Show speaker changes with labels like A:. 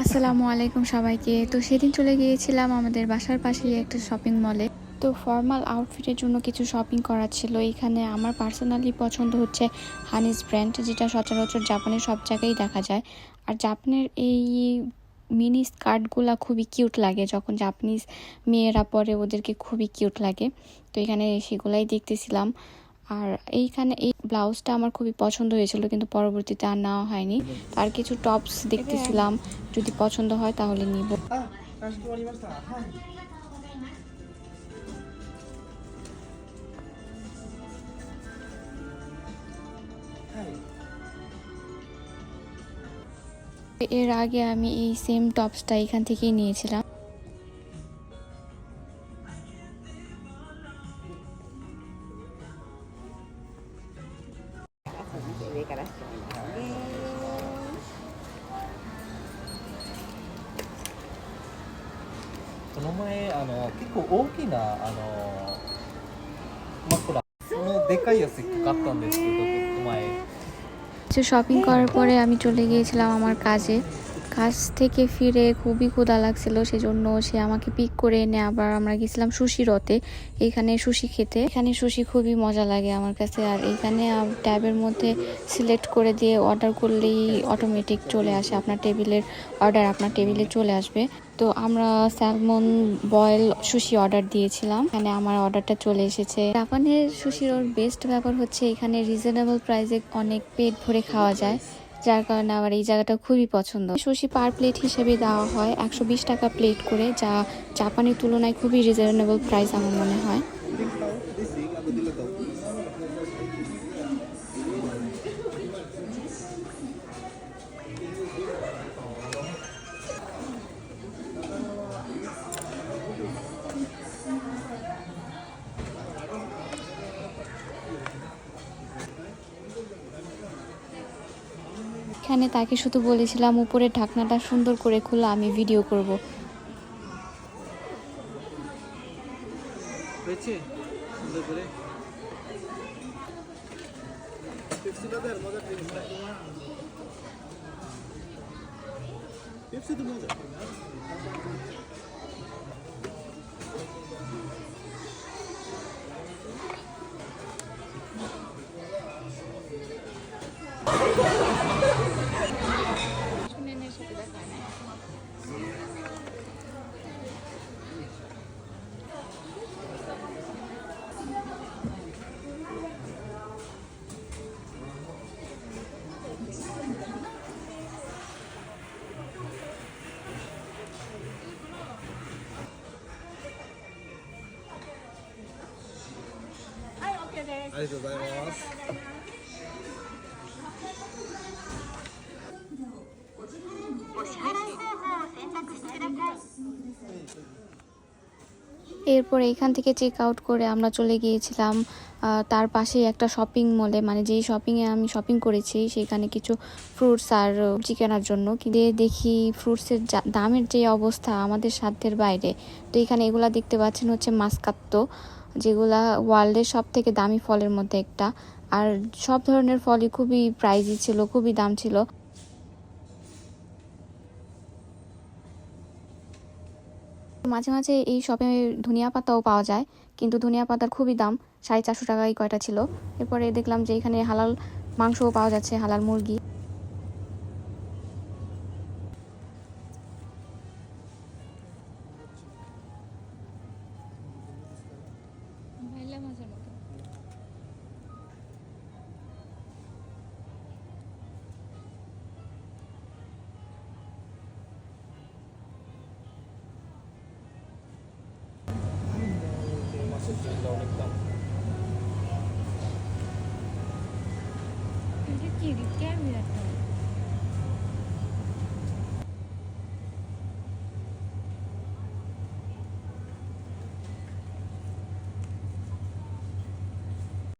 A: আসসালামু আলাইকুম সবাইকে। তো সেদিন চলে গিয়েছিলাম আমাদের বাসার পাশেই একটা শপিং মলে। তো ফর্মাল আউটফিটের জন্য কিছু শপিং করার ছিল। এখানে আমার পার্সোনালি পছন্দ হচ্ছে হানিস ব্র্যান্ড, যেটা সচরাচর জাপানের সব জায়গায় দেখা যায়। আর জাপানের এই মিনি স্কার্টগুলা খুবই কিউট লাগে, যখন জাপানিজ মেয়েরা পরে ওদেরকে খুবই কিউট লাগে। তো এখানে সেগুলাই দেখতেছিলাম। আর এইখানে এই ব্লাউজটা আমার খুবই পছন্দ হয়েছিল, কিন্তু পরবর্তীতে আর নেওয়া হয়নি। আর কিছু টপস দেখতেছিলাম, যদি পছন্দ হয় তাহলে নিব। এর আগে আমি এই সেম টপসটা এখান থেকেই নিয়েছিলাম।
B: この前結構大きな枕、そのでかいやつ買ったんですけど、結構前。
A: কিছু শপিং করার পরে আমি চলে গিয়েছিলাম আমার কাজে। কাজ থেকে ফিরে খুবই ক্ষুধা লাগছিল, সেজন্য সে আমাকে পিক করে এনে আবার আমরা গেছিলাম সুশি রতে, এখানে সুশি খেতে। এখানে সুশি খুবই মজা লাগে আমার কাছে। আর এইখানে ট্যাবের মধ্যে সিলেক্ট করে দিয়ে অর্ডার করলেই অটোমেটিক চলে আসে, আপনার টেবিলের অর্ডার আপনার টেবিলে চলে আসবে। তো আমরা স্যালমন বয়েল সুশি অর্ডার দিয়েছিলাম, এখানে আমার অর্ডারটা চলে এসেছে। জাপানের সুশির ওর বেস্ট ব্যাপার হচ্ছে এখানে রিজনেবল প্রাইসে অনেক পেট ভরে খাওয়া যায়, যার কারণে আমার এই জায়গাটা খুবই পছন্দ। সুশি পার প্লেট হিসেবে দেওয়া হয় 120 টাকা প্লেট করে, যা জাপানের তুলনায় খুবই রিজনেবল প্রাইস আমার মনে হয়। এখানে তাকে শুধু বলেছিলাম উপরের ঢাকনাটা সুন্দর করে খুলে আমি ভিডিও করব।
B: ありがとうございます。
A: এরপর এইখান থেকে চেক আউট করে আমরা চলে গিয়েছিলাম তার পাশেই একটা শপিং মলে, মানে যেই শপিংয়ে আমি শপিং করেছি সেখানে কিছু ফ্রুটস আর সবজি কেনার জন্য। কিন্তু দেখি ফ্রুটসের দামের যে অবস্থা আমাদের সাধ্যের বাইরে। তো এখানে এগুলা দেখতে পাচ্ছেন হচ্ছে মাসকাত্তো, যেগুলা ওয়ার্ল্ডের সব থেকে দামি ফলের মধ্যে একটা। আর সব ধরনের ফলই খুবই প্রাইজি ছিল, খুবই দাম ছিল। মাঝে মাঝে এই শপে ধনিয়া পাতাও পাওয়া যায়, কিন্তু ধনিয়া পাতার খুবই দাম, 450 টাকায় কয়টা ছিল। এরপরে দেখলাম যে এখানে হালাল মাংসও পাওয়া যাচ্ছে, হালাল মুরগি।
B: মাছের ঝোলটা অনেক দাম।
A: এটা কি রিক্যামি একটা